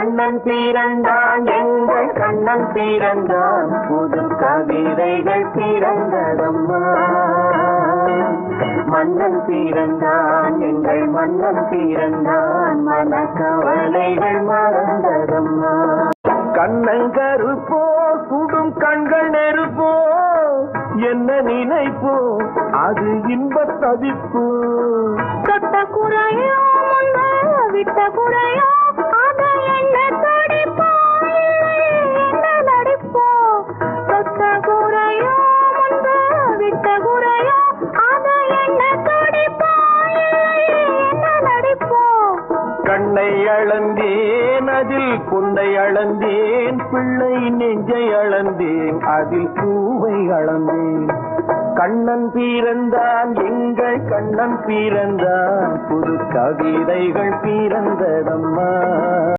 கண்ணன் பிறந்தான் எங்கள் கண்ணன் பிறந்தான் புது கவிதைகள் பிறந்ததம்மா. மன்னன் பிறந்தான் எங்கள் மன்னன் பிறந்தான் மனக்கவலைகள் மறந்ததம்மா. கண்ணங்கருப்போ சுடும் கண்கள் நெருப்போ என்ன நினைப்போ அது இன்பத் தவிப்பு. தொட்ட குறையோ விட்ட குறையோ அதை என்ன தடிப்போ என்ன நடிப்போ. தொட்ட குறையோ விட்ட குறையோ அதை என்ன தடிப்போ என்ன நடிப்போ. கண்ணை அளந்தேன் அதில் பொன்னை அளந்தேன் பிள்ளை நெஞ்சை அளந்தேன் அதில் பூவை அளந்தேன். கண்ணன் பிறந்தான் எங்கள் கண்ணன் பிறந்தான் புது கவிதைகள் பிறந்ததம்மா.